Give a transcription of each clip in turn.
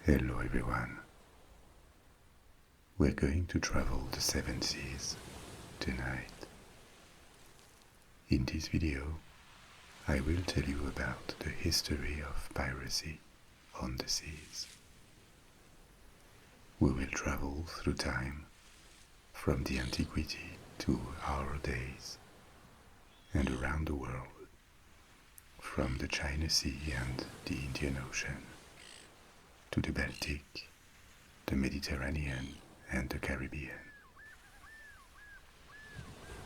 Hello everyone. We're going to travel the seven seas tonight. In this video, I will tell you about the history of piracy on the seas. We will travel through time, from the Antiquity to our days, and around the world, from the China Sea and the Indian Ocean, to the Baltic, the Mediterranean and the Caribbean.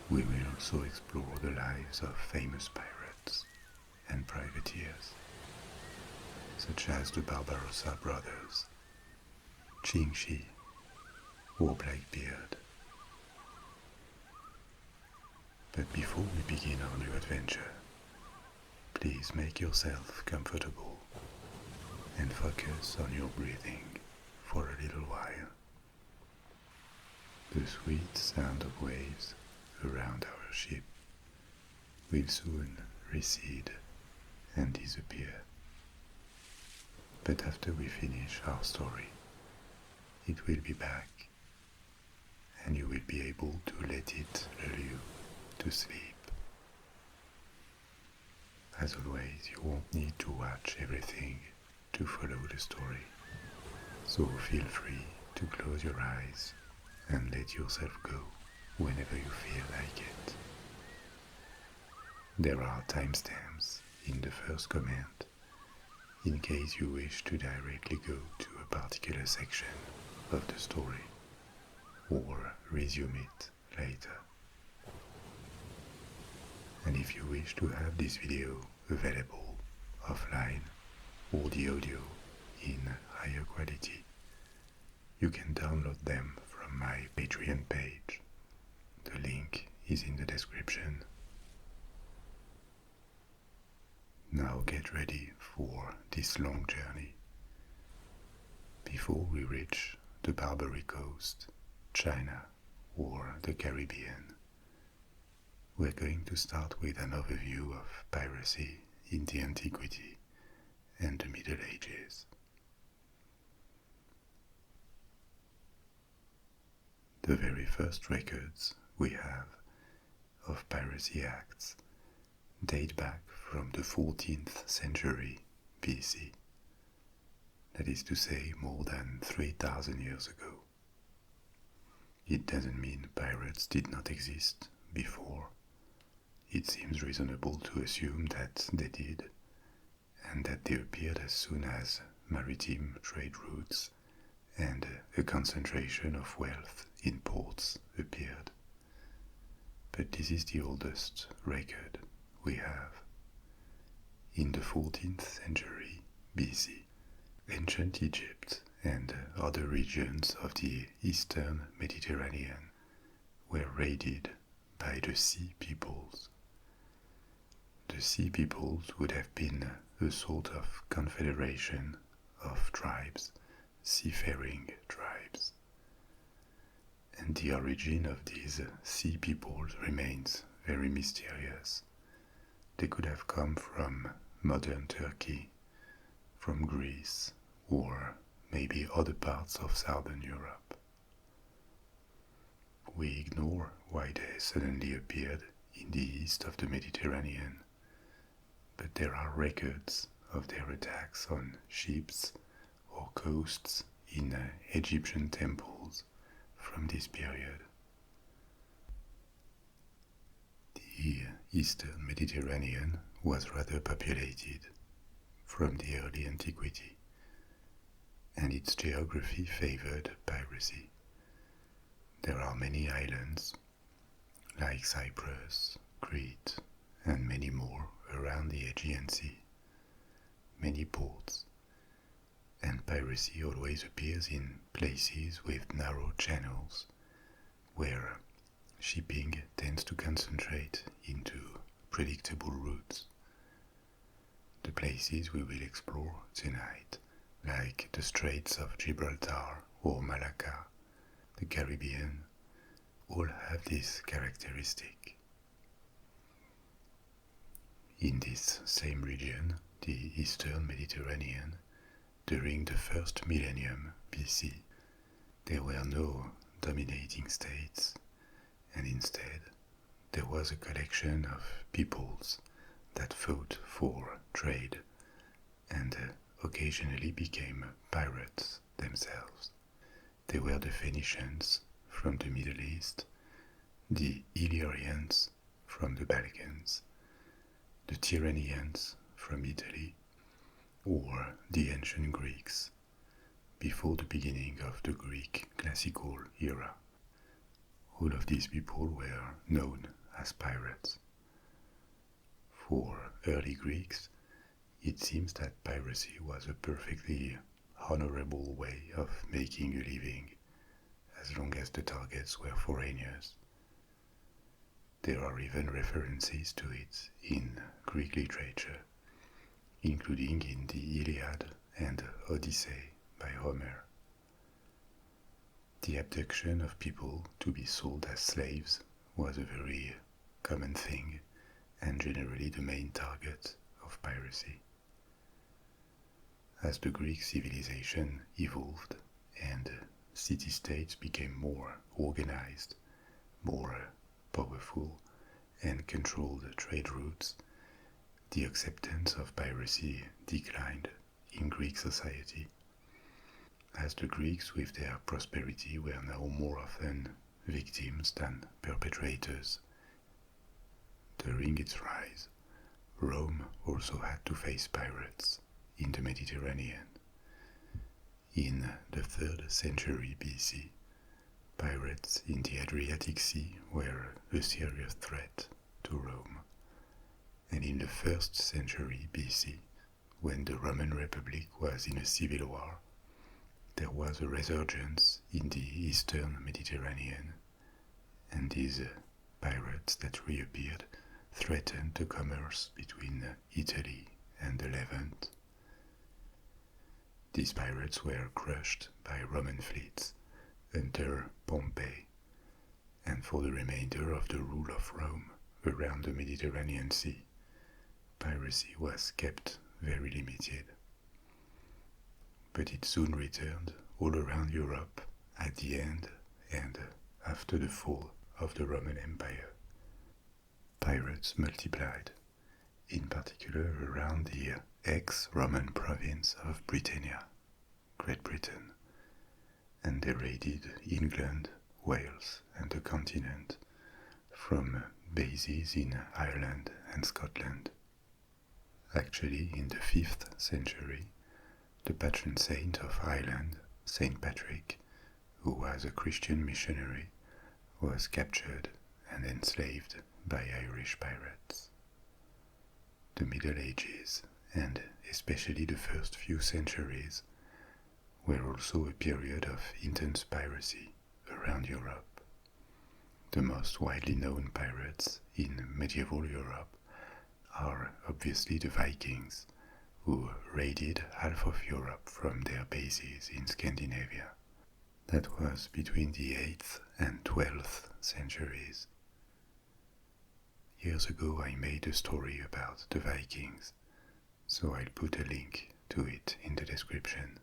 We will also explore the lives of famous pirates and privateers, such as the Barbarossa brothers, Ching Shih, or Blackbeard. But before we begin our new adventure, please make yourself comfortable and focus on your breathing for a little while. The sweet sound of waves around our ship will soon recede and disappear. But after we finish our story, it will be back, and you will be able to let it lull you to sleep. As always, you won't need to watch everything to follow the story, so feel free to close your eyes and let yourself go whenever you feel like it. There are timestamps in the first comment in case you wish to directly go to a particular section of the story or resume it later. And if you wish to have this video available offline or the audio in higher quality, you can download them from my Patreon page. The link is in the description. Now get ready for this long journey. Before we reach the Barbary coast, China, or the Caribbean, we're going to start with an overview of piracy in the Antiquity and the Middle Ages. The very first records we have of piracy acts date back from the 14th century BC, that is to say more than 3,000 years ago. It doesn't mean pirates did not exist before. It seems reasonable to assume that they did, and that they appeared as soon as maritime trade routes and a concentration of wealth in ports appeared. But this is the oldest record we have. In the 14th century BC, ancient Egypt and other regions of the eastern Mediterranean were raided by the Sea Peoples. The Sea Peoples would have been a sort of confederation of tribes, seafaring tribes. And the origin of these Sea Peoples remains very mysterious. They could have come from modern Turkey, from Greece, or maybe other parts of southern Europe. We ignore why they suddenly appeared in the east of the Mediterranean, but there are records of their attacks on ships or coasts in Egyptian temples from this period. The eastern Mediterranean was rather populated from the early Antiquity, and its geography favored piracy. There are many islands, like Cyprus, Crete, and many more around the Aegean Sea, many ports, and piracy always appears in places with narrow channels, where shipping tends to concentrate into predictable routes. The places we will explore tonight, like the Straits of Gibraltar or Malacca, the Caribbean, all have this characteristic. In this same region, the Eastern Mediterranean, during the first millennium BC, there were no dominating states, and instead there was a collection of peoples that fought for trade and occasionally became pirates themselves. They were the Phoenicians from the Middle East, the Illyrians from the Balkans, the Tyrrhenians from Italy, or the ancient Greeks before the beginning of the Greek classical era. All of these people were known as pirates. For early Greeks, it seems that piracy was a perfectly honorable way of making a living, as long as the targets were foreigners. There are even references to it in Greek literature, including in the Iliad and Odyssey by Homer. The abduction of people to be sold as slaves was a very common thing and generally the main target of piracy. As the Greek civilization evolved and city-states became more organized, more powerful, and controlled trade routes, the acceptance of piracy declined in Greek society. As the Greeks with their prosperity were now more often victims than perpetrators. During its rise, Rome also had to face pirates in the Mediterranean. In the 3rd century BC, pirates in the Adriatic Sea were a serious threat to Rome. And in the 1st century BC, when the Roman Republic was in a civil war, there was a resurgence in the eastern Mediterranean, and these pirates that reappeared threatened the commerce between Italy and the Levant. These pirates were crushed by Roman fleets under Pompey, and for the remainder of the rule of Rome around the Mediterranean Sea, piracy was kept very limited. But it soon returned all around Europe at the end and after the fall of the Roman Empire. Pirates multiplied, in particular around the ex-Roman province of Britannia, Great Britain, and they raided England, Wales, and the continent from bases in Ireland and Scotland. Actually, in the 5th century, the patron saint of Ireland, Saint Patrick, who was a Christian missionary, was captured and enslaved by Irish pirates. The Middle Ages, and especially the first few centuries, were also a period of intense piracy around Europe. The most widely known pirates in medieval Europe are obviously the Vikings, who raided half of Europe from their bases in Scandinavia. That was between the 8th and 12th centuries. Years ago I made a story about the Vikings, so I'll put a link to it in the description.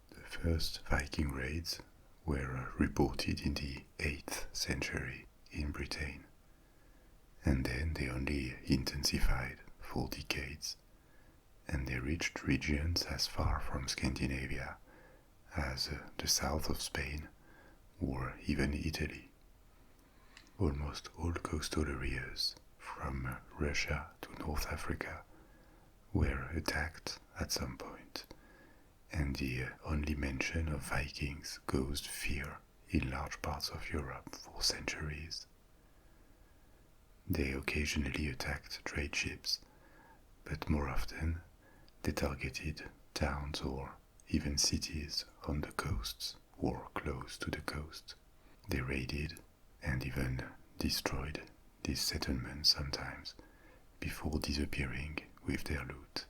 The first Viking raids were reported in the 8th century in Britain, and then they only intensified for decades, and they reached regions as far from Scandinavia as the south of Spain or even Italy. Almost all coastal areas, from Russia to North Africa, were attacked at some point, and the only mention of Vikings caused fear in large parts of Europe for centuries. They occasionally attacked trade ships, but more often they targeted towns or even cities on the coasts or close to the coast. They raided and even destroyed these settlements sometimes before disappearing with their loot.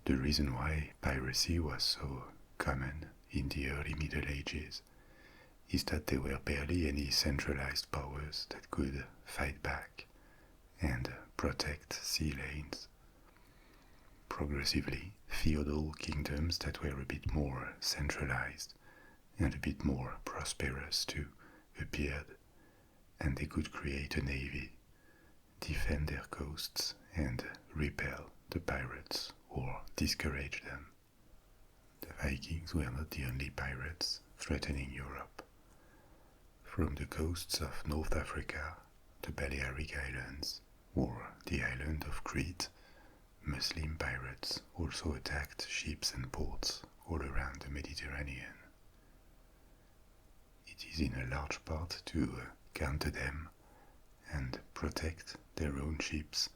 The reason why piracy was so common in the early Middle Ages is that there were barely any centralized powers that could fight back and protect sea lanes. progressively feudal kingdoms that were a bit more centralized and a bit more prosperous too appeared, and they could create a navy, defend their coasts, and repel the pirates or discourage them. The Vikings were not the only pirates threatening Europe. From the coasts of North Africa, the Balearic Islands, or the island of Crete, Muslim pirates also attacked ships and ports all around the Mediterranean. It is in a large part to counter them and protect their own ships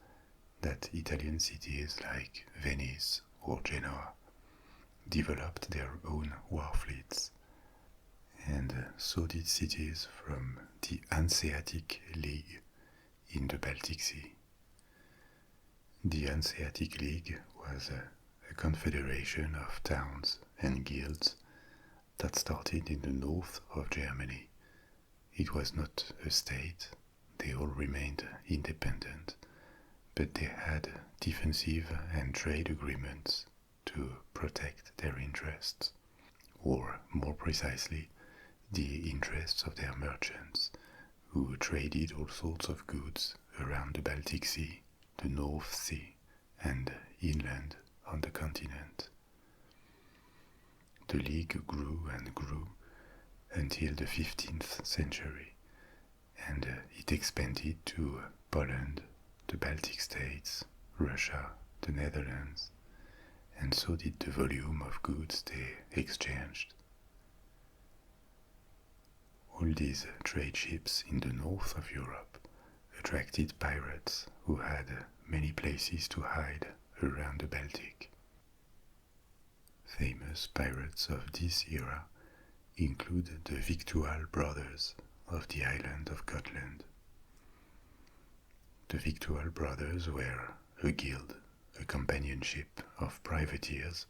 that Italian cities like Venice or Genoa developed their own war fleets, and so did cities from the Hanseatic League in the Baltic Sea. The Hanseatic League was a confederation of towns and guilds that started in the north of Germany. It was not a state, they all remained independent, but they had defensive and trade agreements to protect their interests, or more precisely, the interests of their merchants, who traded all sorts of goods around the Baltic Sea, the North Sea, and inland on the continent. The League grew and grew until the 15th century, and it expanded to Poland, the Baltic states, Russia, the Netherlands, and so did the volume of goods they exchanged. All these trade ships in the north of Europe attracted pirates who had many places to hide around the Baltic. Famous pirates of this era include the Victual brothers of the island of Gotland. The Victual brothers were a guild, a companionship of privateers,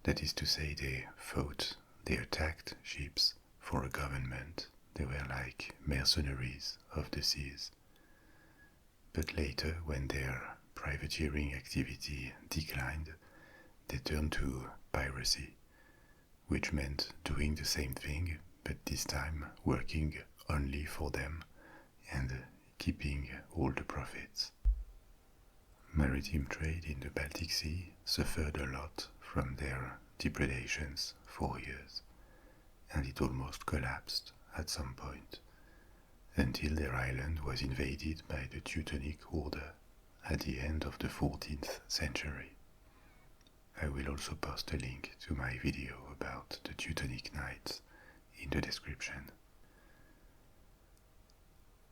that is to say they attacked ships for a government, they were like mercenaries of the seas. But later, when their privateering activity declined, they turned to piracy, which meant doing the same thing, but this time working only for them and keeping all the profits. Maritime trade in the Baltic Sea suffered a lot from their depredations for years, and it almost collapsed at some point, until their island was invaded by the Teutonic Order at the end of the 14th century. I will also post a link to my video about the Teutonic Knights in the description.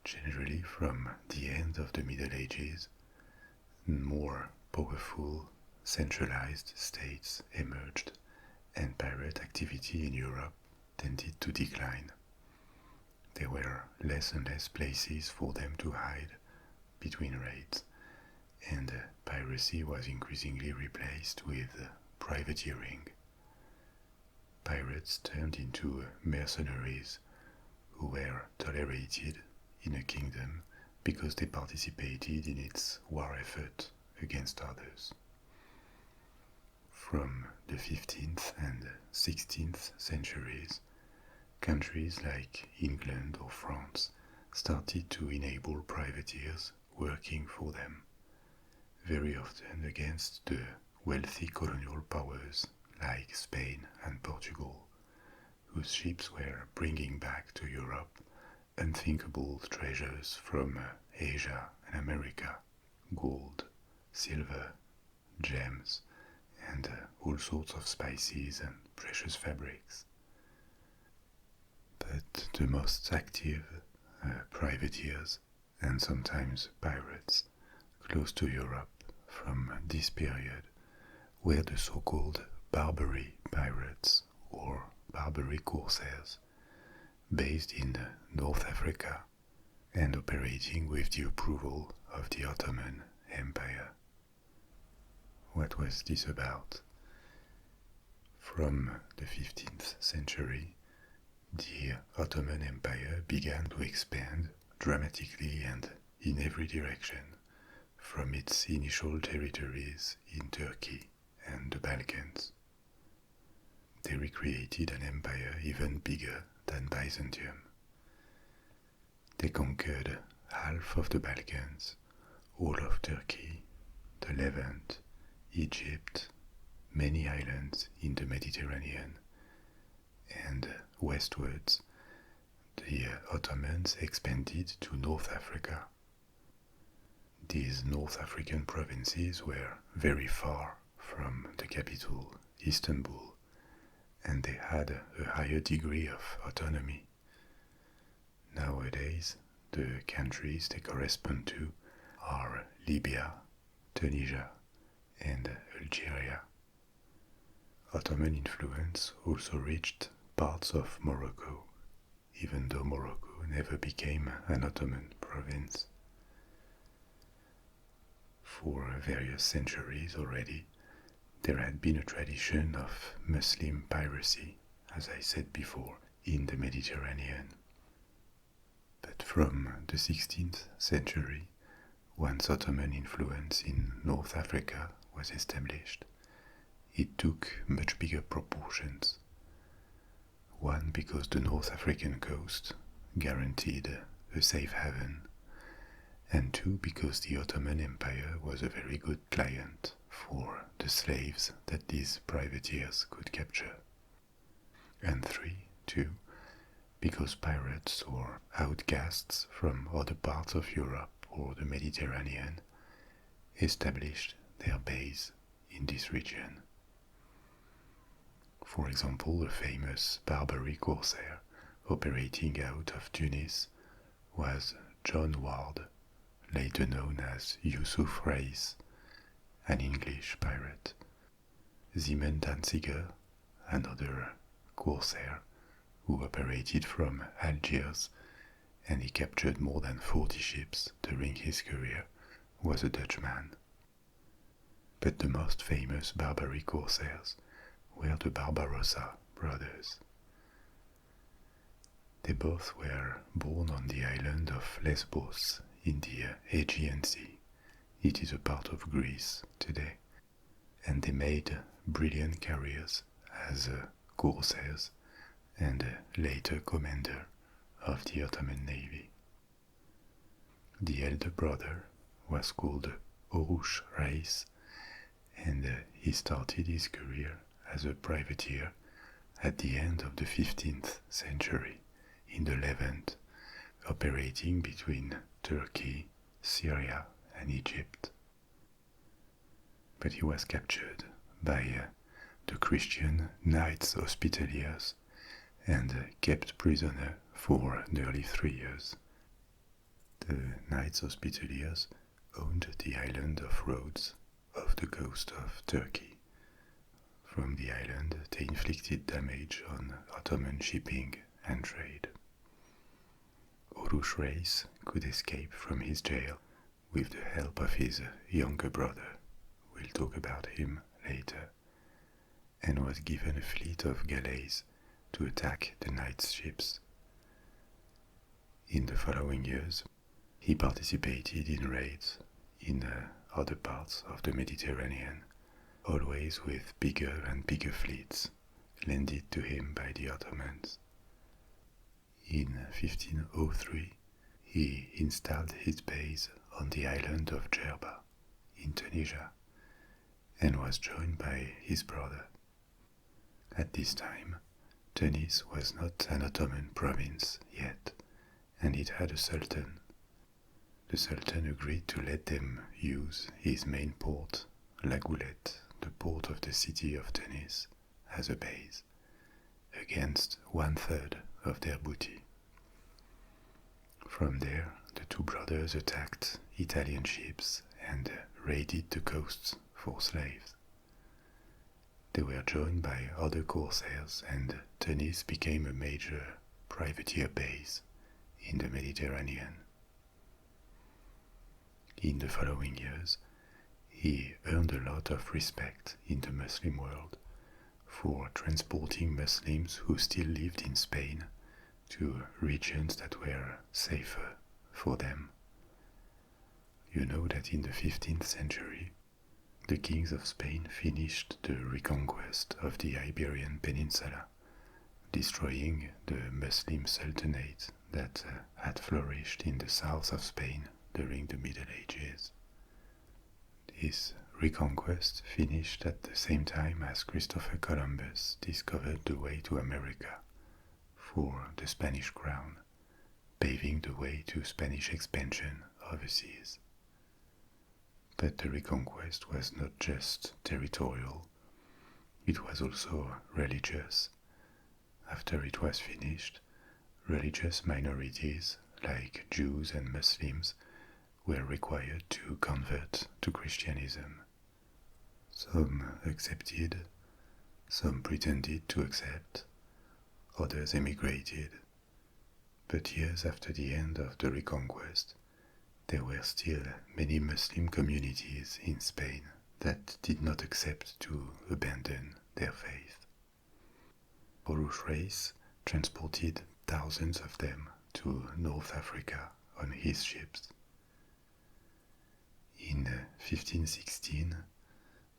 Generally, from the end of the Middle Ages, more powerful, centralized states emerged, and pirate activity in Europe tended to decline. There were less and less places for them to hide between raids, and piracy was increasingly replaced with privateering. Pirates turned into mercenaries who were tolerated in a kingdom because they participated in its war effort against others. From the 15th and 16th centuries, countries like England or France started to enable privateers working for them, very often against the wealthy colonial powers like Spain and Portugal, whose ships were bringing back to Europe unthinkable treasures from Asia and America, gold, silver, gems, and all sorts of spices and precious fabrics. But the most active privateers, and sometimes pirates, close to Europe from this period were the so-called Barbary pirates or Barbary Corsairs, based in North Africa and operating with the approval of the Ottoman Empire. What was this about? From the 15th century, the Ottoman Empire began to expand dramatically and in every direction, from its initial territories in Turkey and the Balkans. They recreated an empire even bigger than Byzantium. They conquered half of the Balkans, all of Turkey, the Levant, Egypt, many islands in the Mediterranean, and westwards, the Ottomans expanded to North Africa. These North African provinces were very far from the capital, Istanbul, and they had a higher degree of autonomy. Nowadays, the countries they correspond to are Libya, Tunisia, and Algeria. Ottoman influence also reached parts of Morocco, even though Morocco never became an Ottoman province. For various centuries already, there had been a tradition of Muslim piracy, as I said before, in the Mediterranean. But from the 16th century, once Ottoman influence in North Africa was established, it took much bigger proportions. One, because the North African coast guaranteed a safe haven, and two, because the Ottoman Empire was a very good client for the slaves that these privateers could capture. And three, too, because pirates or outcasts from other parts of Europe or the Mediterranean established their base in this region. For example, the famous Barbary Corsair operating out of Tunis was John Ward, later known as Yusuf Reis, an English pirate. Simon Danziger, another Corsair, who operated from Algiers, and he captured more than 40 ships during his career, was a Dutchman. But the most famous Barbary Corsairs were the Barbarossa brothers. They both were born on the island of Lesbos in the Aegean Sea. It is a part of Greece today, and they made brilliant careers as Corsairs and later commander of the Ottoman Navy. The elder brother was called Oruç Reis, and he started his career as a privateer at the end of the 15th century in the Levant, operating between Turkey, Syria, and Egypt. But he was captured by the Christian Knights Hospitaliers and kept prisoner for nearly 3 years. The Knights Hospitaliers owned the island of Rhodes off the coast of Turkey. From the island, they inflicted damage on Ottoman shipping and trade. Oruç Reis could escape from his jail with the help of his younger brother, we'll talk about him later, and was given a fleet of galleys to attack the knights' ships. In the following years, he participated in raids in other parts of the Mediterranean, always with bigger and bigger fleets lended to him by the Ottomans. In 1503, he installed his base on the island of Djerba in Tunisia and was joined by his brother. At this time, Tunis was not an Ottoman province yet, and it had a sultan. The sultan agreed to let them use his main port, La Goulette, the port of the city of Tunis, as a base, against 1/3 of their booty. From there, the two brothers attacked Italian ships and raided the coasts for slaves. They were joined by other corsairs, and Tunis became a major privateer base in the Mediterranean. In the following years, he earned a lot of respect in the Muslim world for transporting Muslims who still lived in Spain to regions that were safer for them. You know that in the 15th century, the kings of Spain finished the reconquest of the Iberian Peninsula, destroying the Muslim Sultanate that had flourished in the south of Spain during the Middle Ages. This reconquest finished at the same time as Christopher Columbus discovered the way to America for the Spanish crown, paving the way to Spanish expansion overseas. But the reconquest was not just territorial, it was also religious. After it was finished, religious minorities like Jews and Muslims were required to convert to Christianism. Some accepted, some pretended to accept, others emigrated. But years after the end of the Reconquest, there were still many Muslim communities in Spain that did not accept to abandon their faith. Oruç Reis transported thousands of them to North Africa on his ships. In 1516,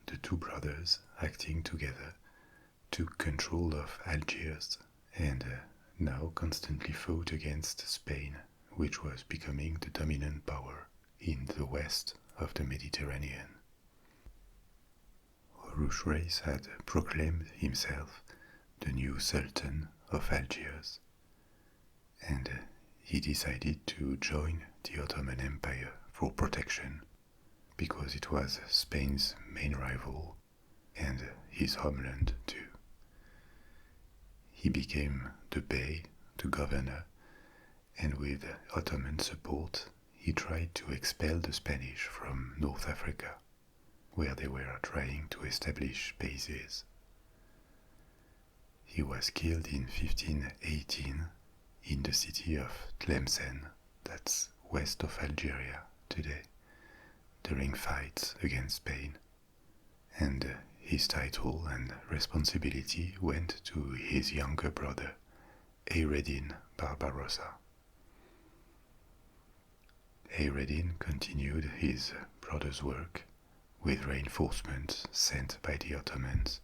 the two brothers, acting together, took control of Algiers and now constantly fought against Spain, which was becoming the dominant power in the west of the Mediterranean. Oruç Reis had proclaimed himself the new Sultan of Algiers, and he decided to join the Ottoman Empire for protection, because it was Spain's main rival and his homeland too. He became the Bey, the governor, and with Ottoman support he tried to expel the Spanish from North Africa, where they were trying to establish bases. He was killed in 1518 in the city of Tlemcen, that's west of Algeria today, during fights against Spain, and his title and responsibility went to his younger brother, Ayreddin Barbarossa. Ayreddin continued his brother's work with reinforcements sent by the Ottomans,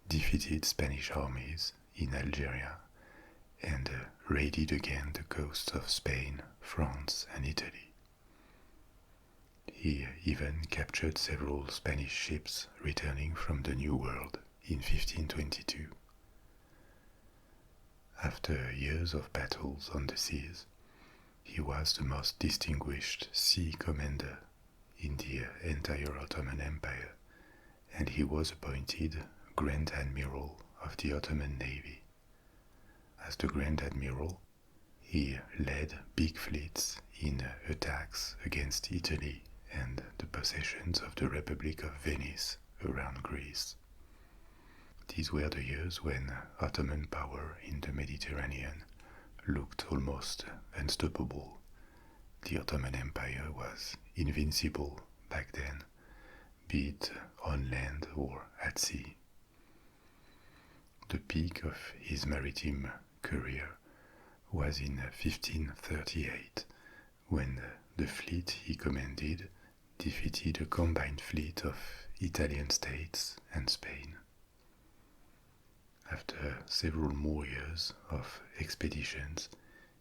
defeated Spanish armies in Algeria, and raided again the coasts of Spain, France, and Italy. He even captured several Spanish ships returning from the New World in 1522. After years of battles on the seas, he was the most distinguished sea commander in the entire Ottoman Empire, and he was appointed Grand Admiral of the Ottoman Navy. As the Grand Admiral, he led big fleets in attacks against Italy and the possessions of the Republic of Venice around Greece. These were the years when Ottoman power in the Mediterranean looked almost unstoppable. The Ottoman Empire was invincible back then, be it on land or at sea. The peak of his maritime career was in 1538, when the fleet he commanded defeated a combined fleet of Italian states and Spain. After several more years of expeditions,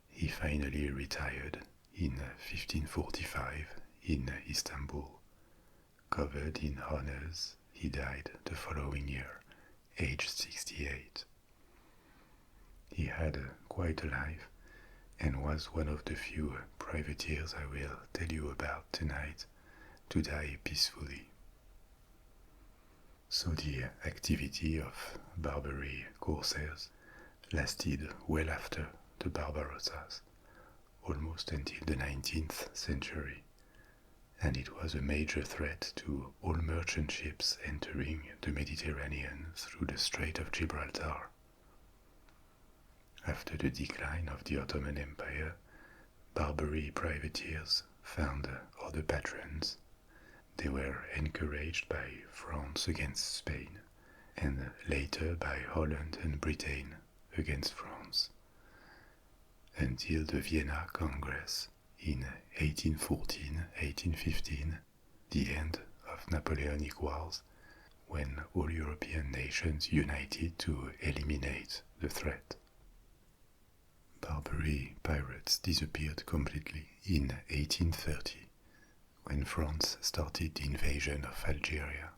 he finally retired in 1545 in Istanbul. Covered in honors, he died the following year, aged 68. He had quite a life and was one of the few privateers I will tell you about tonight to die peacefully. So the activity of Barbary Corsairs lasted well after the Barbarossas, almost until the 19th century, and it was a major threat to all merchant ships entering the Mediterranean through the Strait of Gibraltar. After the decline of the Ottoman Empire, Barbary privateers found other patrons. They were encouraged by France against Spain, and later by Holland and Britain against France, until the Vienna Congress in 1814-1815, the end of Napoleonic Wars, when all European nations united to eliminate the threat. Barbary pirates disappeared completely in 1830, when France started the invasion of Algeria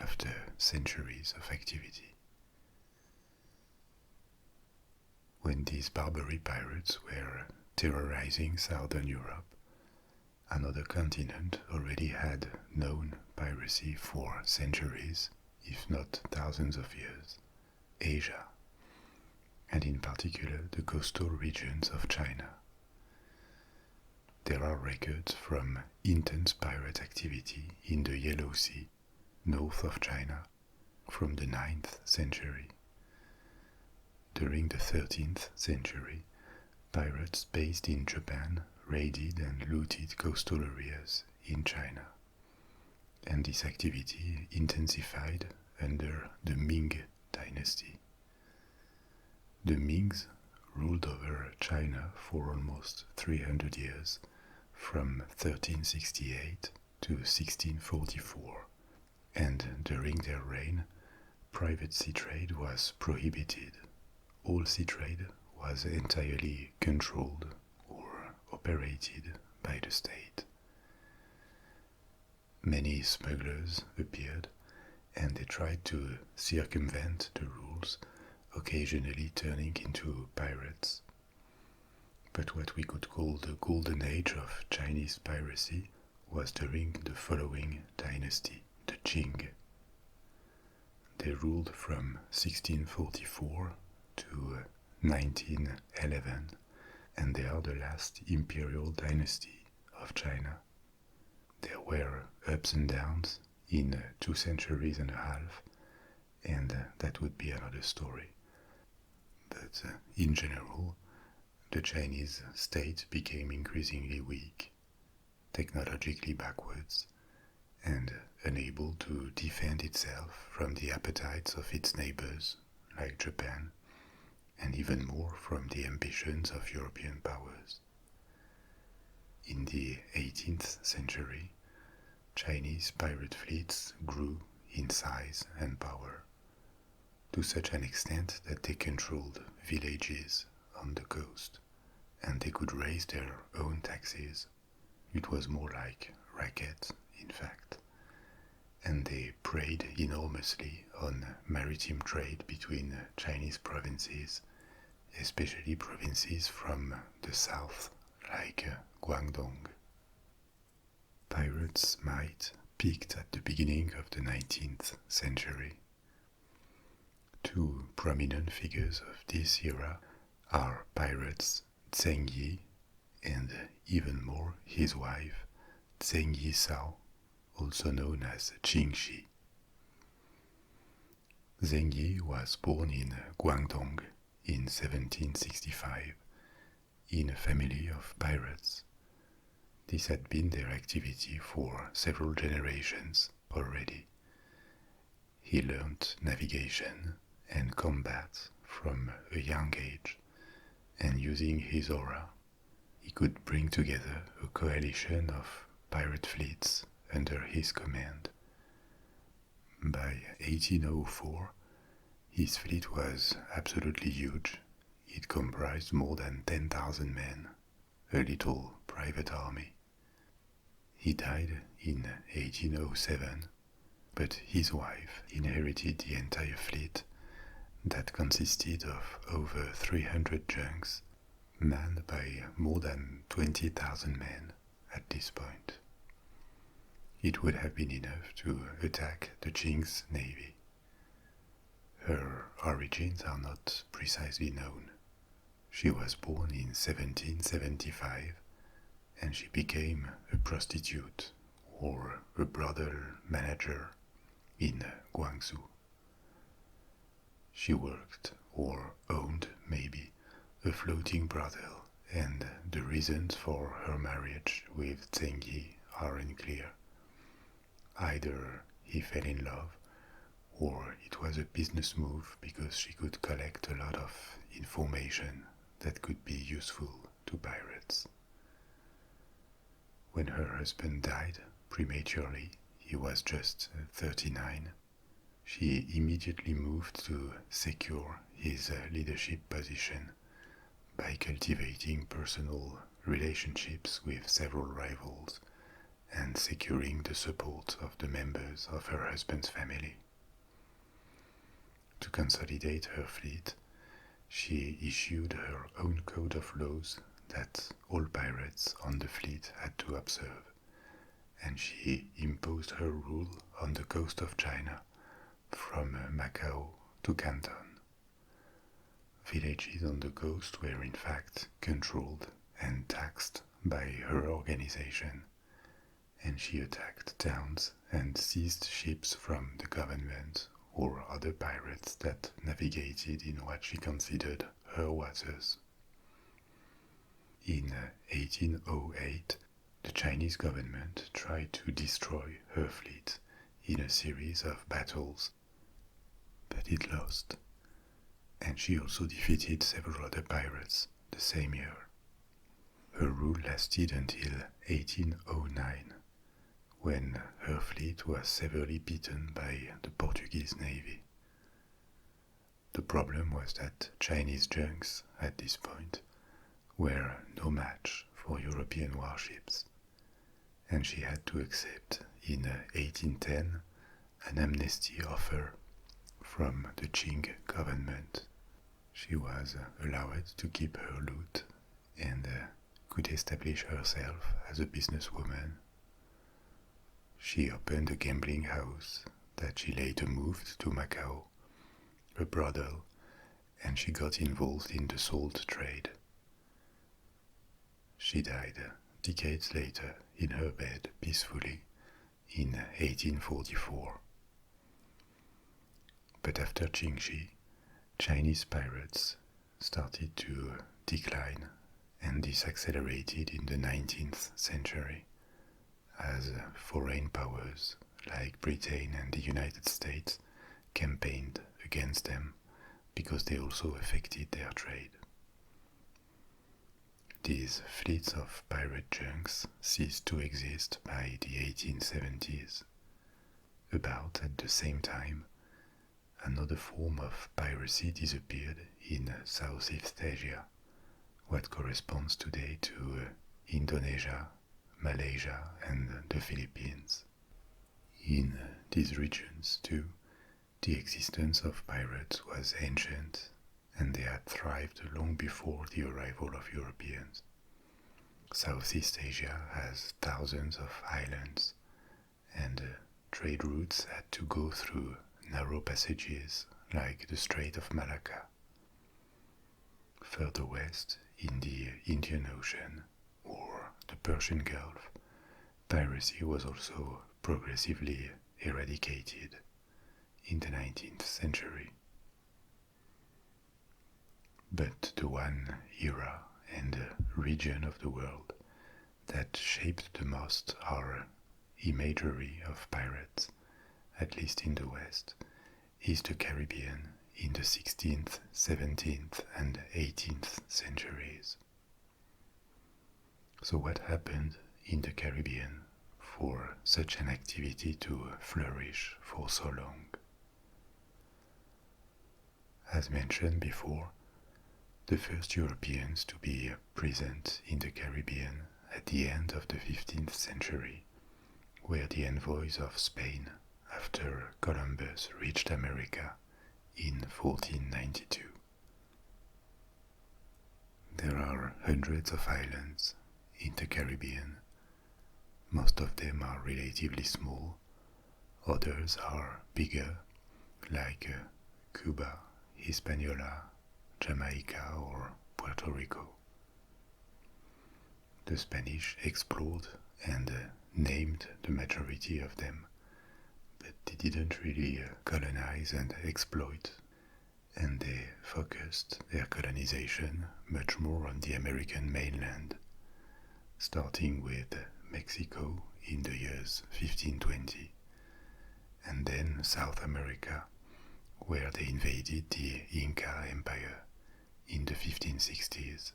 after centuries of activity. When these Barbary pirates were terrorizing southern Europe, another continent already had known piracy for centuries, if not thousands of years: Asia, and in particular the coastal regions of China. There are records from intense pirate activity in the Yellow Sea, north of China, from the 9th century. During the 13th century, pirates based in Japan raided and looted coastal areas in China, and this activity intensified under the Ming dynasty. The Mings ruled over China for almost 300 years, from 1368 to 1644, and during their reign, private sea trade was prohibited. All sea trade was entirely controlled or operated by the state. Many smugglers appeared, and they tried to circumvent the rules, occasionally turning into pirates. But what we could call the golden age of Chinese piracy was during the following dynasty, the Qing. They ruled from 1644 to 1911, and they are the last imperial dynasty of China. There were ups and downs in 2 centuries and a half, and that would be another story. But in general, the Chinese state became increasingly weak, technologically backwards, and unable to defend itself from the appetites of its neighbors, like Japan, and even more from the ambitions of European powers. In the 18th century, Chinese pirate fleets grew in size and power, to such an extent that they controlled villages on the coast, and they could raise their own taxes. It was more like racket, in fact, and they preyed enormously on maritime trade between Chinese provinces, especially provinces from the south, like Guangdong. Pirates' might peaked at the beginning of the 19th century. 2 prominent figures of this era are pirates Zheng and even more his wife, Zheng Yisao, also known as Ching Shih. Zheng was born in Guangdong in 1765 in a family of pirates. This had been their activity for several generations already. He learned navigation and combat from a young age, and using his aura, he could bring together a coalition of pirate fleets under his command. By 1804, his fleet was absolutely huge. It comprised more than 10,000 men, a little private army. He died in 1807, but his wife inherited the entire fleet that consisted of over 300 junks, manned by more than 20,000 men at this point. It would have been enough to attack the Qing's navy. Her origins are not precisely known. She was born in 1775, and she became a prostitute or a brothel manager in Guangzhou. She worked, or owned maybe, a floating brothel, and the reasons for her marriage with Zheng are unclear. Either he fell in love, or it was a business move because she could collect a lot of information that could be useful to pirates. When her husband died prematurely, he was just 39, she immediately moved to secure his leadership position by cultivating personal relationships with several rivals and securing the support of the members of her husband's family. To consolidate her fleet, she issued her own code of laws that all pirates on the fleet had to observe, and she imposed her rule on the coast of China from Macao to Canton. Villages on the coast were in fact controlled and taxed by her organization, and she attacked towns and seized ships from the government or other pirates that navigated in what she considered her waters. In 1808, the Chinese government tried to destroy her fleet in a series of battles, but it lost, and she also defeated several other pirates the same year. Her rule lasted until 1809, when her fleet was severely beaten by the Portuguese navy. The problem was that Chinese junks at this point were no match for European warships, and she had to accept in 1810 an amnesty offer from the Ching government. She was allowed to keep her loot and could establish herself as a businesswoman. She opened a gambling house that she later moved to Macao, a brothel, and she got involved in the salt trade. She died decades later in her bed peacefully in 1844. But after Ching Shih, Chinese pirates started to decline, and this accelerated in the 19th century as foreign powers like Britain and the United States campaigned against them because they also affected their trade. These fleets of pirate junks ceased to exist by the 1870s. About at the same time, another form of piracy disappeared in Southeast Asia, what corresponds today to Indonesia, Malaysia, and the Philippines. In these regions, too, the existence of pirates was ancient, and they had thrived long before the arrival of Europeans. Southeast Asia has thousands of islands, and trade routes had to go through narrow passages like the Strait of Malacca. Further west, in the Indian Ocean or the Persian Gulf, piracy was also progressively eradicated in the 19th century. But the one era and region of the world that shaped the most our imagery of pirates, at least in the West, is the Caribbean in the 16th, 17th, and 18th centuries. So what happened in the Caribbean for such an activity to flourish for so long? As mentioned before, the first Europeans to be present in the Caribbean at the end of the 15th century were the envoys of Spain after Columbus reached America in 1492. There are hundreds of islands in the Caribbean. Most of them are relatively small, others are bigger, like Cuba, Hispaniola, Jamaica, or Puerto Rico. The Spanish explored and named the majority of them, but they didn't really colonize and exploit, and they focused their colonization much more on the American mainland, starting with Mexico in the years 1520, and then South America, where they invaded the Inca Empire in the 1560s.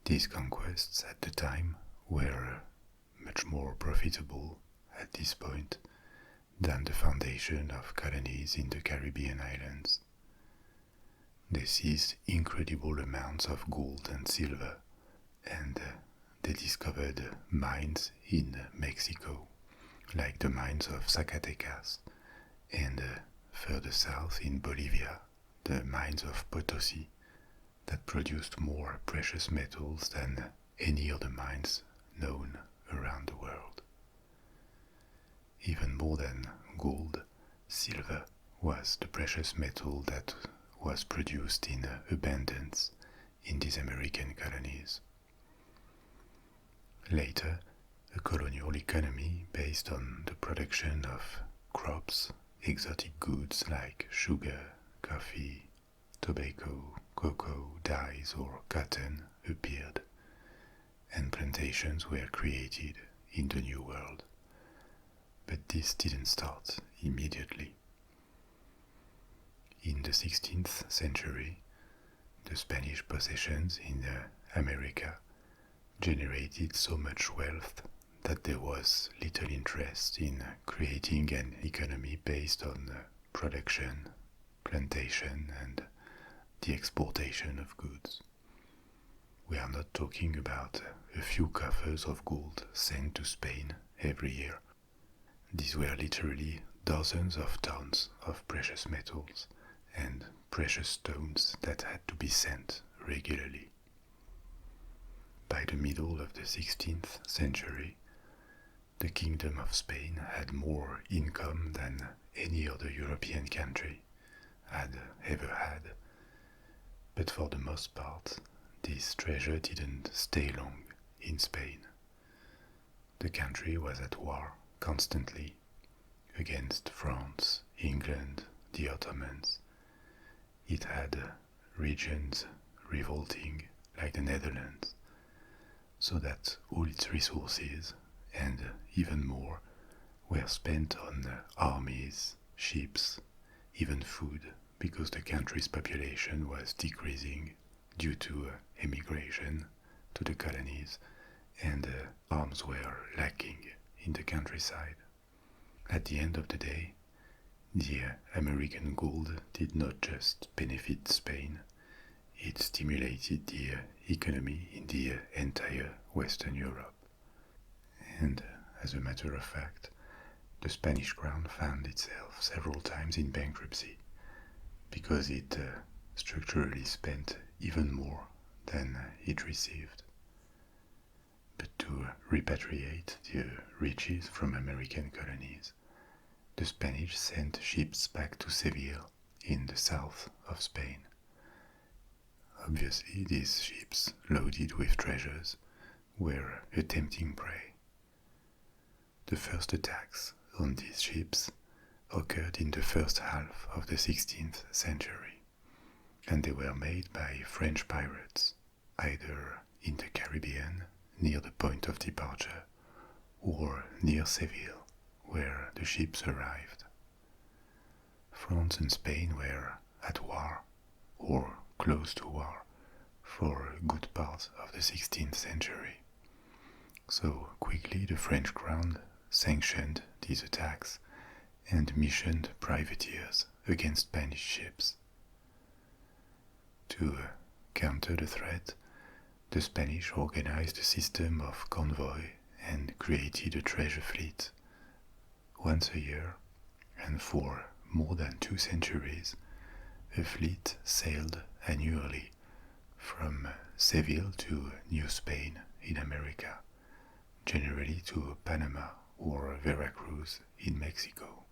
These conquests at the time were much more profitable at this point than the foundation of colonies in the Caribbean islands. They seized incredible amounts of gold and silver, and they discovered mines in Mexico, like the mines of Zacatecas, and further south in Bolivia, the mines of Potosi, that produced more precious metals than any other mines known around the world. Even more than gold, silver was the precious metal that was produced in abundance in these American colonies. Later, a colonial economy based on the production of crops, exotic goods like sugar, coffee, tobacco, cocoa, dyes, or cotton appeared, and plantations were created in the New World. But this didn't start immediately. In the 16th century, the Spanish possessions in America generated so much wealth that there was little interest in creating an economy based on production, plantation, and the exportation of goods. We are not talking about a few coffers of gold sent to Spain every year. These were literally dozens of tons of precious metals and precious stones that had to be sent regularly. By the middle of the 16th century, the Kingdom of Spain had more income than any other European country had ever had. But for the most part, this treasure didn't stay long in Spain. The country was at war constantly against France, England, the Ottomans. It had regions revolting like the Netherlands, so that all its resources, and even more, were spent on armies, ships, even food, because the country's population was decreasing due to emigration to the colonies, and arms were lacking in the countryside. At the end of the day, the American gold did not just benefit Spain, it stimulated the economy in the entire Western Europe. And as a matter of fact, the Spanish crown found itself several times in bankruptcy because it structurally spent even more than it received. But to repatriate the riches from American colonies, the Spanish sent ships back to Seville in the south of Spain. Obviously, these ships, loaded with treasures, were a tempting prey. The first attacks on these ships occurred in the first half of the 16th century, and they were made by French pirates, either in the Caribbean, near the point of departure, or near Seville, where the ships arrived. France and Spain were at war, or close to war, for a good part of the 16th century. So quickly the French crown sanctioned these attacks and missioned privateers against Spanish ships. To counter the threat, the Spanish organized a system of convoy and created a treasure fleet. Once a year, and for more than 2 centuries, a fleet sailed annually from Seville to New Spain in America, generally to Panama or Veracruz in Mexico.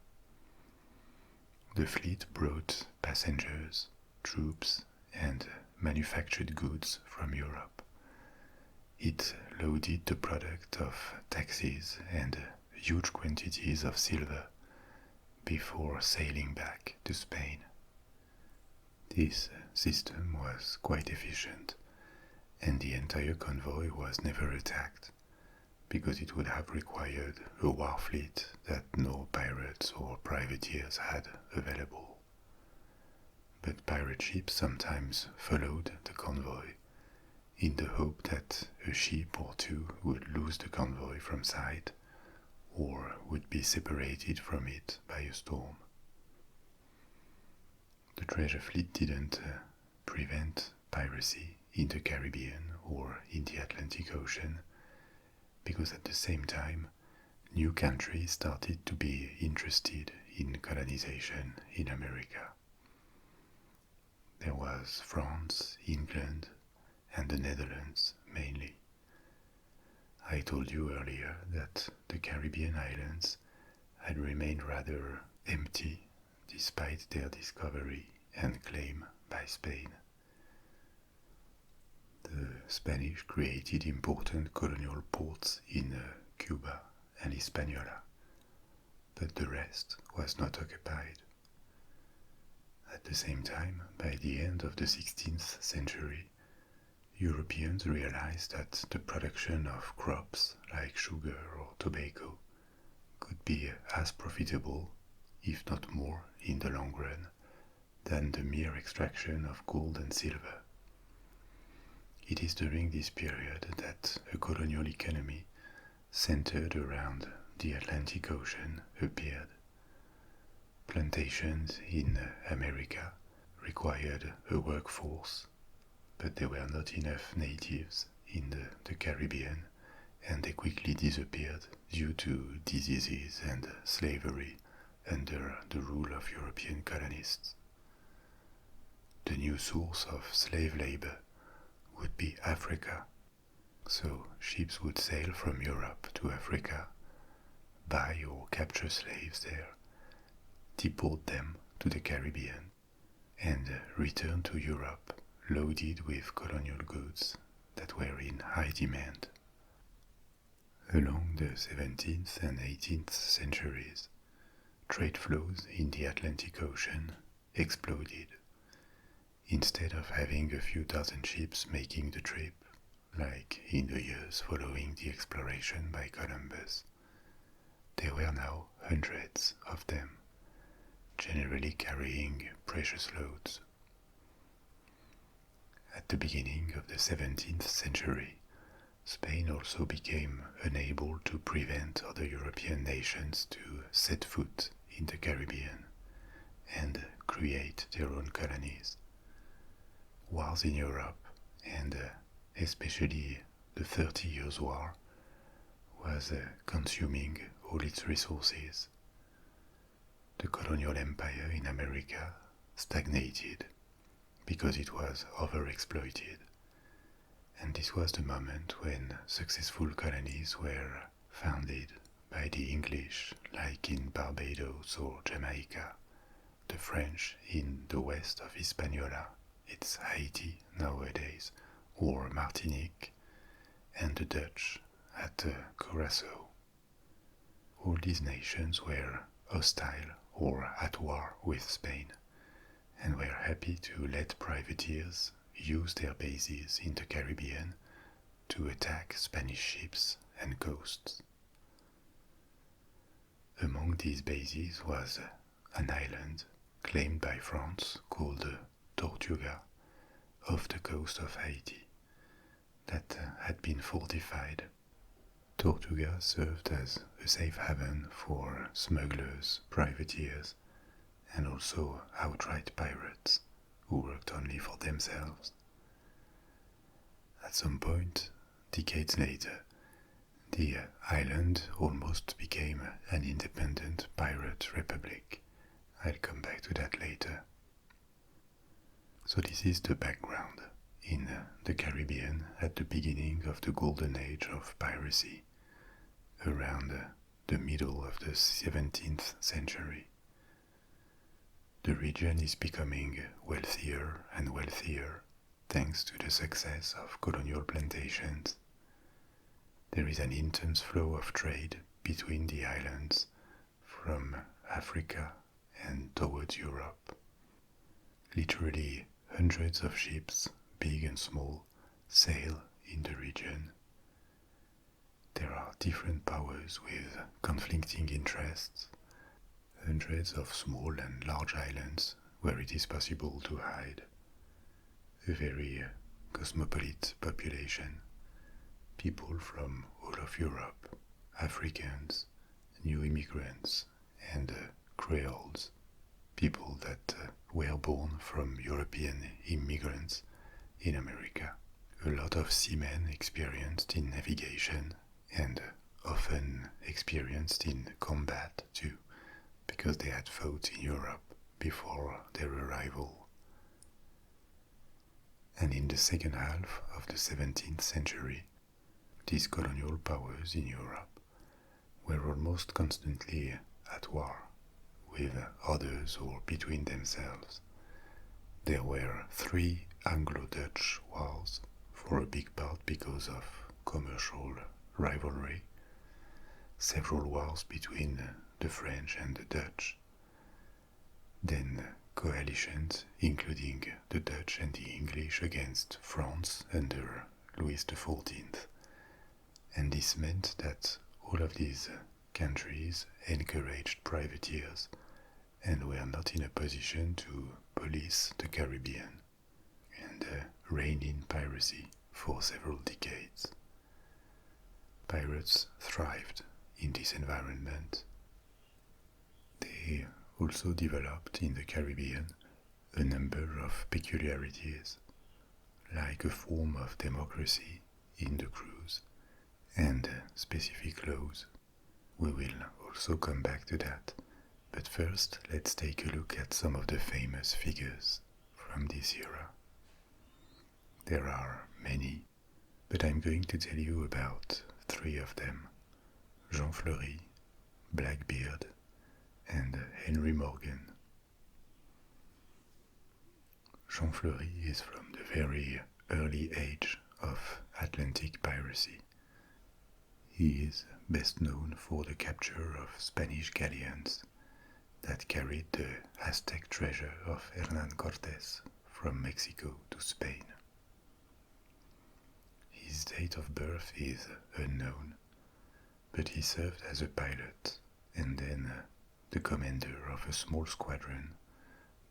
The fleet brought passengers, troops, and manufactured goods from Europe. It loaded the product of taxes and huge quantities of silver before sailing back to Spain. This system was quite efficient, and the entire convoy was never attacked, because it would have required a war fleet that no pirates or privateers had available. But pirate ships sometimes followed the convoy, in the hope that a ship or two would lose the convoy from sight or would be separated from it by a storm. The treasure fleet didn't prevent piracy in the Caribbean or in the Atlantic Ocean, because at the same time, new countries started to be interested in colonization in America. There was France, England, and the Netherlands mainly. I told you earlier that the Caribbean islands had remained rather empty despite their discovery and claim by Spain. The Spanish created important colonial ports in Cuba and Hispaniola, but the rest was not occupied. At the same time, by the end of the 16th century, Europeans realized that the production of crops like sugar or tobacco could be as profitable, if not more, in the long run, than the mere extraction of gold and silver. It is during this period that a colonial economy centered around the Atlantic Ocean appeared. Plantations in America required a workforce, but there were not enough natives in the Caribbean, and they quickly disappeared due to diseases and slavery under the rule of European colonists. The new source of slave labor would be Africa, so ships would sail from Europe to Africa, buy or capture slaves there, deport them to the Caribbean, and return to Europe loaded with colonial goods that were in high demand. Along the 17th and 18th centuries, trade flows in the Atlantic Ocean exploded. Instead of having a few dozen ships making the trip, like in the years following the exploration by Columbus, there were now hundreds of them, generally carrying precious loads. At the beginning of the 17th century, Spain also became unable to prevent other European nations to set foot in the Caribbean and create their own colonies. Wars in Europe, and especially the 30 Years' War, was consuming all its resources. The colonial empire in America stagnated because it was overexploited, and this was the moment when successful colonies were founded by the English, like in Barbados or Jamaica, the French in the west of Hispaniola, it's Haiti nowadays, or Martinique, and the Dutch at Curaçao. All these nations were hostile or at war with Spain, and were happy to let privateers use their bases in the Caribbean to attack Spanish ships and coasts. Among these bases was an island claimed by France called Tortuga, off the coast of Haiti, that had been fortified. Tortuga served as a safe haven for smugglers, privateers, and also outright pirates who worked only for themselves. At some point, decades later, the island almost became an independent pirate republic. I'll come back to that later. So this is the background in the Caribbean at the beginning of the golden age of piracy, around the middle of the 17th century. The region is becoming wealthier and wealthier thanks to the success of colonial plantations. There is an intense flow of trade between the islands from Africa and towards Europe. Literally hundreds of ships, big and small, sail in the region. There are different powers with conflicting interests, hundreds of small and large islands where it is possible to hide. A very cosmopolitan population, people from all of Europe, Africans, new immigrants, and Creoles, people that were born from European immigrants in America. A lot of seamen experienced in navigation and often experienced in combat too, because they had fought in Europe before their arrival. And in the second half of the 17th century, these colonial powers in Europe were almost constantly at war with others or between themselves. There were 3 Anglo-Dutch wars, for a big part because of commercial rivalry, several wars between the French and the Dutch, then coalitions including the Dutch and the English against France under Louis XIV, and this meant that all of these countries encouraged privateers and were not in a position to police the Caribbean and rein in piracy for several decades. Pirates thrived in this environment. They also developed in the Caribbean a number of peculiarities, like a form of democracy in the crews and specific laws. We will also come back to that, but first let's take a look at some of the famous figures from this era. There are many, but I'm going to tell you about 3 of them: Jean Fleury, Blackbeard, and Henry Morgan. Jean Fleury is from the very early age of Atlantic piracy. He is best known for the capture of Spanish galleons that carried the Aztec treasure of Hernán Cortés from Mexico to Spain. His date of birth is unknown, but he served as a pilot and then the commander of a small squadron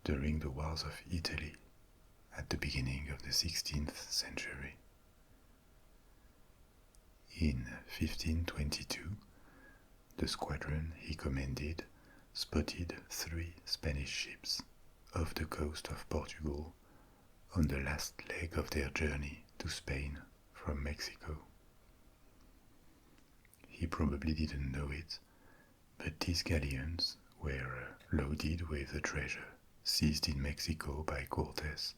during the Wars of Italy at the beginning of the 16th century. In 1522, the squadron he commanded spotted 3 Spanish ships off the coast of Portugal on the last leg of their journey to Spain from Mexico. He probably didn't know it, but these galleons were loaded with the treasure seized in Mexico by Cortés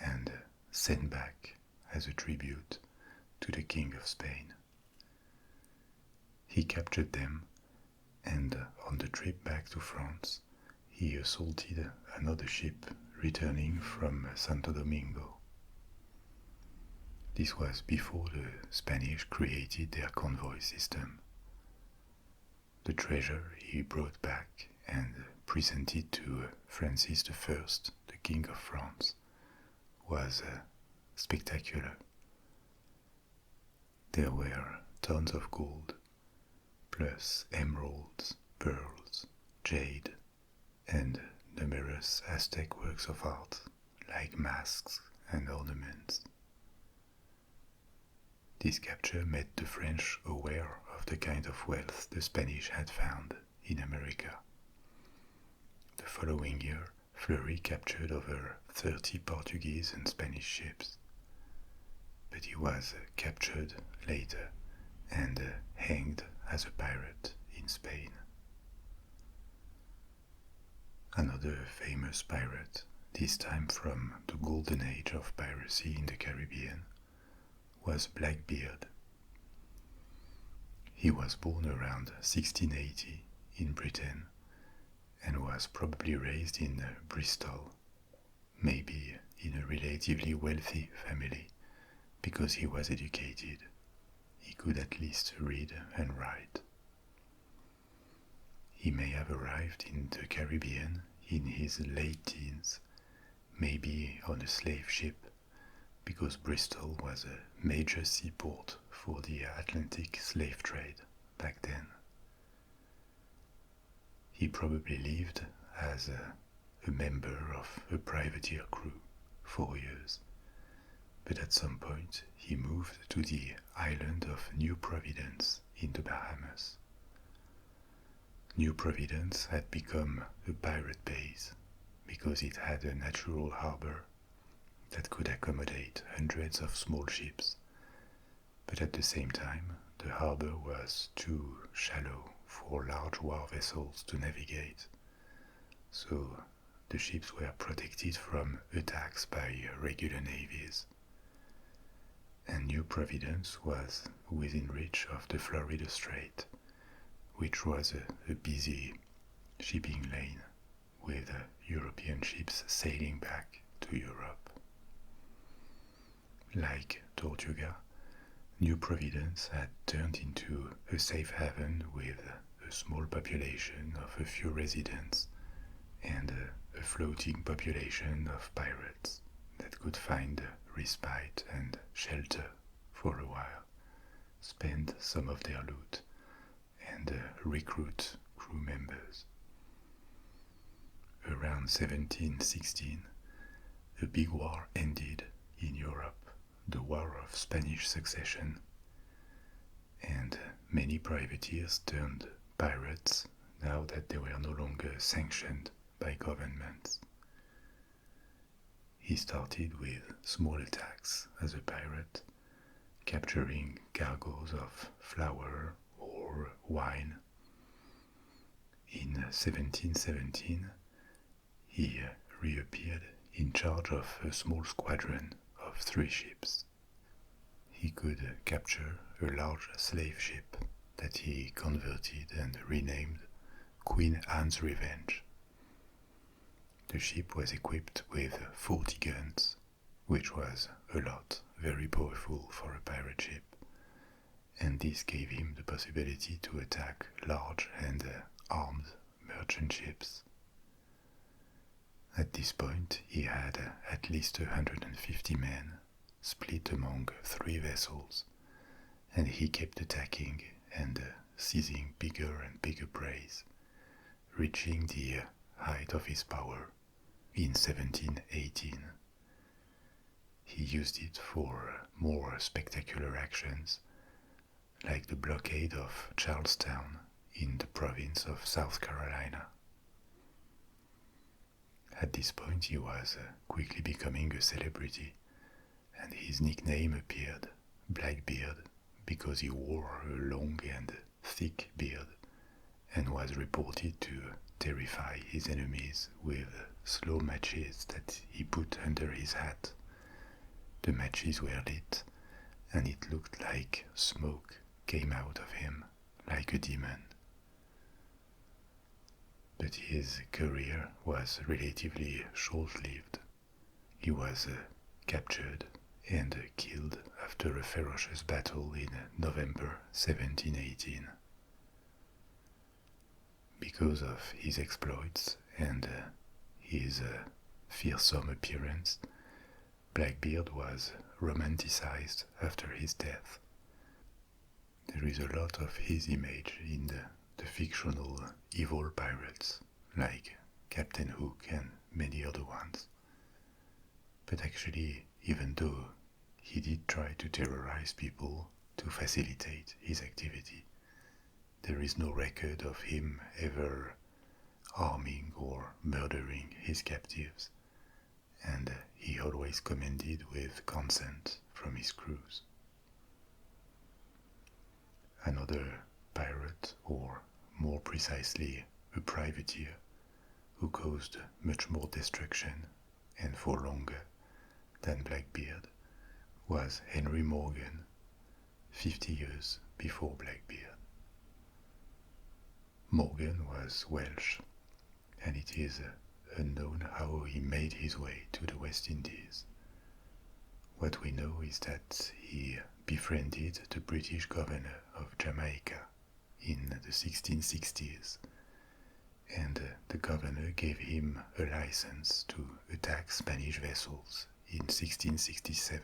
and sent back as a tribute to the King of Spain. He captured them, and on the trip back to France, he assaulted another ship returning from Santo Domingo. This was before the Spanish created their convoy system. The treasure he brought back and presented to Francis I, the King of France, was spectacular. There were tons of gold, plus emeralds, pearls, jade, and numerous Aztec works of art like masks and ornaments. This capture made the French aware of the kind of wealth the Spanish had found in America. The following year, Fleury captured over 30 Portuguese and Spanish ships, but he was captured later and hanged as a pirate in Spain. Another famous pirate, this time from the golden age of piracy in the Caribbean, was Blackbeard. He was born around 1680 in Britain and was probably raised in Bristol, maybe in a relatively wealthy family, because he was educated. He could at least read and write. He may have arrived in the Caribbean in his late teens, maybe on a slave ship, because Bristol was a major seaport for the Atlantic slave trade back then. He probably lived as a member of a privateer crew for years, but at some point he moved to the island of New Providence in the Bahamas. New Providence had become a pirate base because it had a natural harbor that could accommodate hundreds of small ships, but at the same time the harbor was too shallow for large war vessels to navigate, so the ships were protected from attacks by regular navies. And New Providence was within reach of the Florida Strait, which was a busy shipping lane with European ships sailing back to Europe. Like Tortuga, New Providence had turned into a safe haven with a small population of a few residents and a floating population of pirates that could find respite and shelter for a while, spend some of their loot, and recruit crew members. Around 1716, a big war ended in Europe, the War of Spanish Succession, and many privateers turned pirates now that they were no longer sanctioned by governments. He started with small attacks as a pirate, capturing cargoes of flour or wine. In 1717, he reappeared in charge of a small squadron of 3 ships. He could capture a large slave ship that he converted and renamed Queen Anne's Revenge. The ship was equipped with 40 guns, which was a lot, very powerful for a pirate ship, and this gave him the possibility to attack large and armed merchant ships. At this point, he had at least 150 men, split among 3 vessels, and he kept attacking and seizing bigger and bigger prey, reaching the height of his power in 1718. He used it for more spectacular actions, like the blockade of Charlestown in the province of South Carolina. At this point he was quickly becoming a celebrity, and his nickname appeared, Blackbeard, because he wore a long and thick beard and was reported to terrify his enemies with slow matches that he put under his hat. The matches were lit, and it looked like smoke came out of him, like a demon. But his career was relatively short-lived. He was captured and killed after a ferocious battle in November 1718. Because of his exploits and his fearsome appearance, Blackbeard was romanticized after his death. There is a lot of his image in the fictional evil pirates, like Captain Hook and many other ones. But actually, even though he did try to terrorize people to facilitate his activity, there is no record of him ever harming or murdering his captives, and he always commanded with consent from his crews. Another pirate, or more precisely a privateer, who caused much more destruction and for longer than Blackbeard, was Henry Morgan, 50 years before Blackbeard. Morgan was Welsh, and it is unknown how he made his way to the West Indies. What we know is that he befriended the British governor of Jamaica in the 1660s, and the governor gave him a license to attack Spanish vessels in 1667,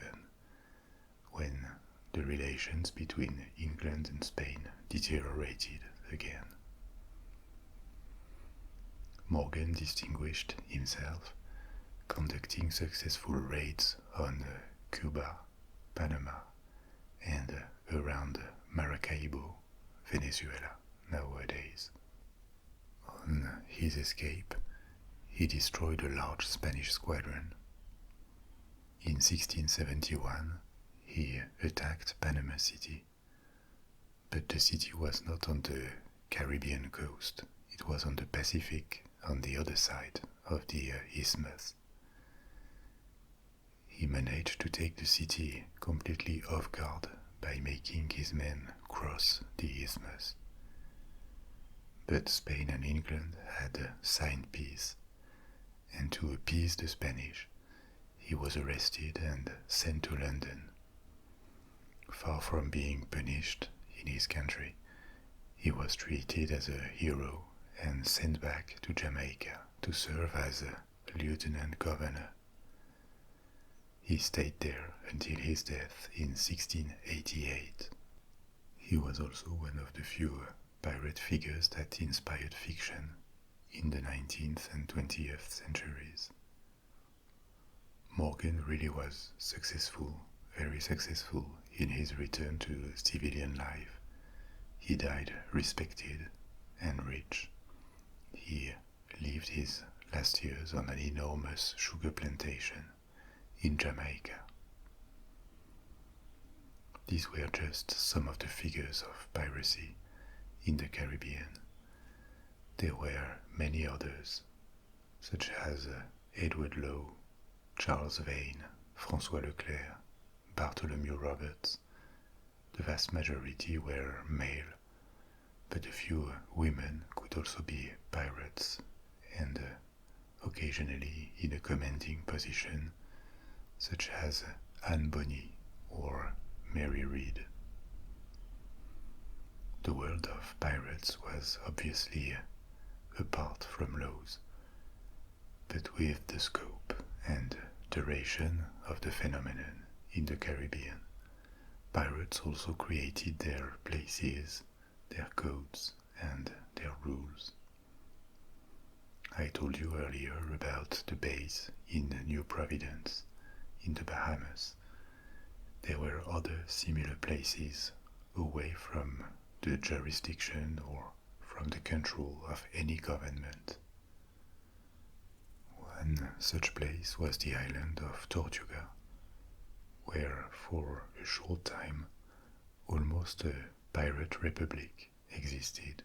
when the relations between England and Spain deteriorated again. Morgan distinguished himself conducting successful raids on Cuba, Panama, and around Maracaibo, Venezuela nowadays. On his escape, he destroyed a large Spanish squadron. In 1671, he attacked Panama City, but the city was not on the Caribbean coast, it was on the Pacific, on the other side of the isthmus. He managed to take the city completely off guard by making his men cross the isthmus. But Spain and England had signed peace, and to appease the Spanish, he was arrested and sent to London. Far from being punished in his country, he was treated as a hero and sent back to Jamaica to serve as a lieutenant governor. He stayed there until his death in 1688. He was also one of the few pirate figures that inspired fiction in the 19th and 20th centuries. Morgan really was successful, very successful in his return to civilian life. He died respected and rich. He lived his last years on an enormous sugar plantation in Jamaica. These were just some of the figures of piracy in the Caribbean. There were many others, such as Edward Lowe, Charles Vane, François Leclerc, Bartholomew Roberts. The vast majority were male, but a few women could also be pirates, and occasionally in a commanding position, such as Anne Bonny or Mary Read. The world of pirates was obviously apart from Lowe's, but with the scope and duration of the phenomenon in the Caribbean, pirates also created their places, their codes, and their rules. I told you earlier about the base in New Providence, in the Bahamas. There were other similar places away from the jurisdiction or from the control of any government. One such place was the island of Tortuga, where for a short time almost a pirate republic existed.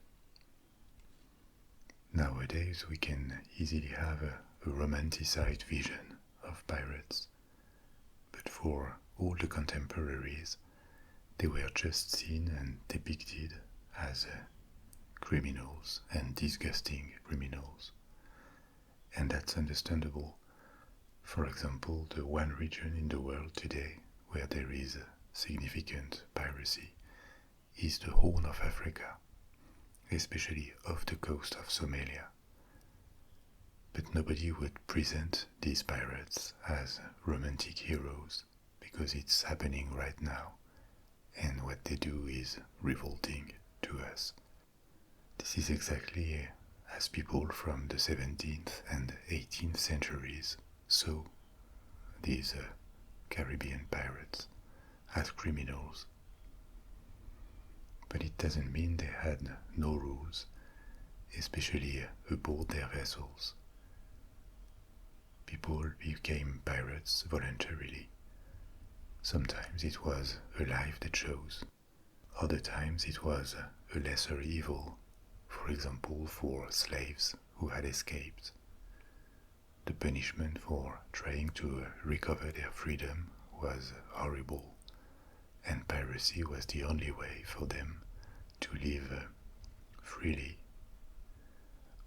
Nowadays we can easily have a romanticized vision of pirates, but for all the contemporaries, they were just seen and depicted as criminals and disgusting criminals. And that's understandable. For example, the one region in the world today where there is significant piracy is the Horn of Africa, especially off the coast of Somalia. But nobody would present these pirates as romantic heroes because it's happening right now, and what they do is revolting to us. This is exactly as people from the 17th and 18th centuries saw these Caribbean pirates as criminals. But it doesn't mean they had no rules, especially aboard their vessels. People became pirates voluntarily. Sometimes it was a life they chose. Other times it was a lesser evil, for example for slaves who had escaped. The punishment for trying to recover their freedom was horrible, and piracy was the only way for them to live freely.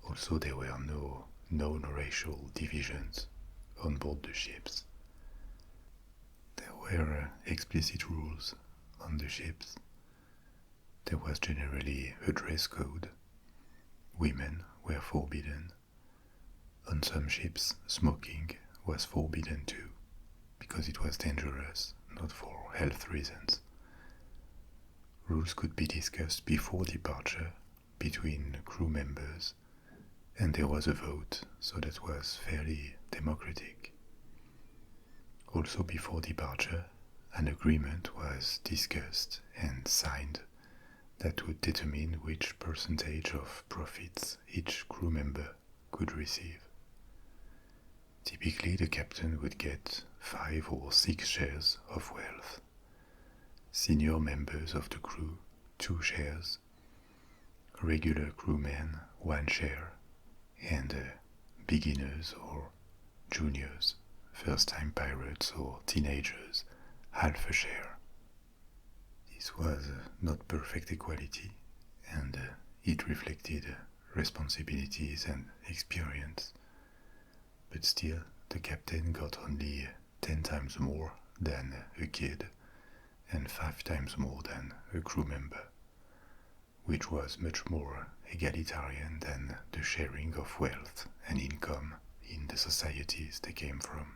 Also, there were no known racial divisions on board the ships. There were explicit rules on the ships. There was generally a dress code. Women were forbidden. On some ships, smoking was forbidden too, because it was dangerous, not for health reasons. Rules could be discussed before departure between crew members, and there was a vote, so that was fairly democratic. Also before departure, an agreement was discussed and signed that would determine which percentage of profits each crew member could receive. Typically, the captain would get 5 or 6 shares of wealth, senior members of the crew 2 shares, regular crewmen 1 share, and beginners or juniors, first-time pirates or teenagers, half a share. This was not perfect equality, and it reflected responsibilities and experience. But still, the captain got only 10 times more than a kid and 5 times more than a crew member, which was much more egalitarian than the sharing of wealth and income in the societies they came from.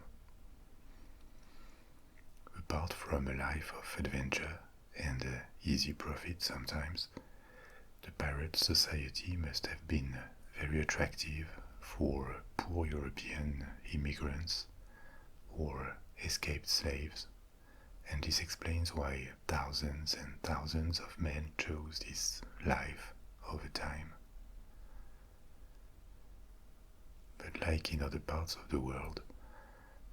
Apart from a life of adventure and easy profit sometimes, the pirate society must have been very attractive for poor European immigrants or escaped slaves, and this explains why thousands and thousands of men chose this life over time. But like in other parts of the world,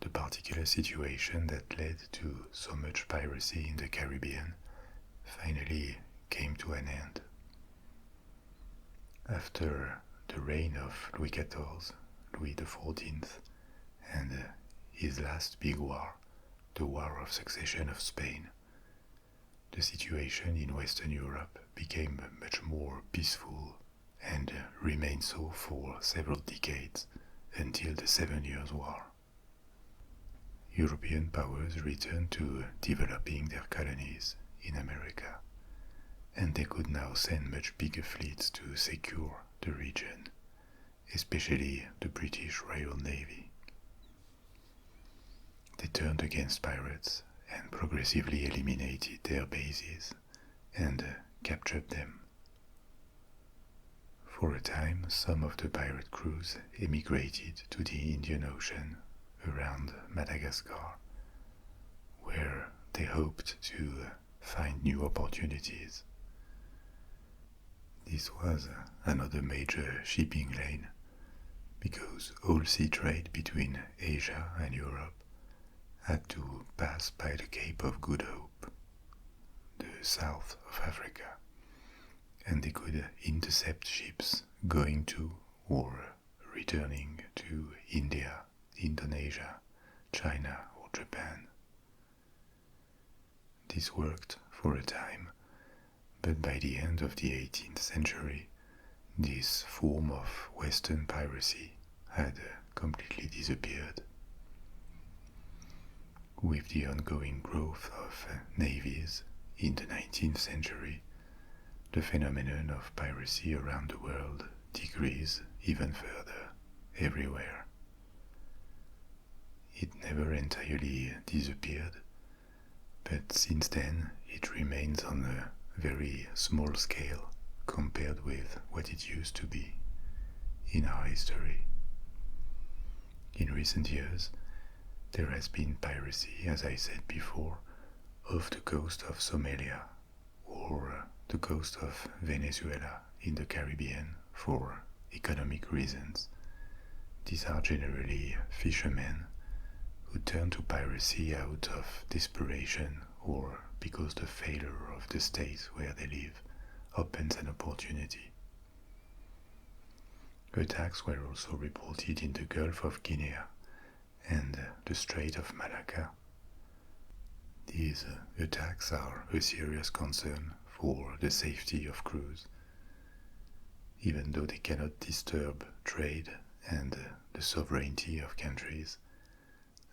the particular situation that led to so much piracy in the Caribbean finally came to an end. After the reign of Louis XIV, Louis XIV, and his last big war, the War of Succession of Spain, the situation in Western Europe became much more peaceful and remained so for several decades until the 7 Years' War. European powers returned to developing their colonies in America, and they could now send much bigger fleets to secure the region, especially the British Royal Navy. They turned against pirates and progressively eliminated their bases and captured them. For a time, some of the pirate crews emigrated to the Indian Ocean around Madagascar, where they hoped to find new opportunities. This was another major shipping lane, because all sea trade between Asia and Europe had to pass by the Cape of Good Hope, the south of Africa, and they could intercept ships going to or returning to India, Indonesia, China, or Japan. This worked for a time, but by the end of the 18th century, this form of Western piracy had completely disappeared. With the ongoing growth of navies in the 19th century, the phenomenon of piracy around the world decreased even further everywhere. It never entirely disappeared, but since then it remains on a very small scale compared with what it used to be in our history. In recent years, there has been piracy, as I said before, off the coast of Somalia or the coast of Venezuela in the Caribbean for economic reasons. These are generally fishermen who turn to piracy out of desperation or because the failure of the state where they live opens an opportunity. Attacks were also reported in the Gulf of Guinea and the Strait of Malacca. These attacks are a serious concern for the safety of crews, even though they cannot disturb trade and the sovereignty of countries,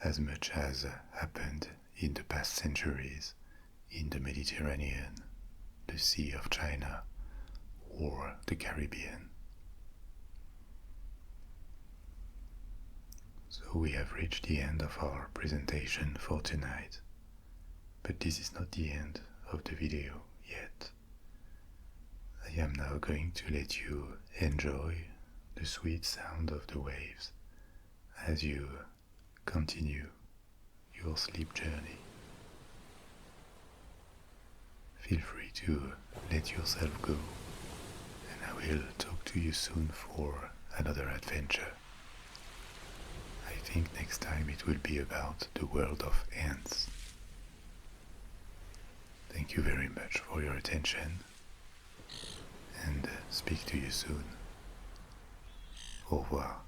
as much as happened in the past centuries in the Mediterranean, the Sea of China, or the Caribbean. So we have reached the end of our presentation for tonight, but this is not the end of the video yet. I am now going to let you enjoy the sweet sound of the waves as you continue your sleep journey. Feel free to let yourself go, and I will talk to you soon for another adventure. I think next time it will be about the world of ants. Thank you very much for your attention, and speak to you soon. Au revoir.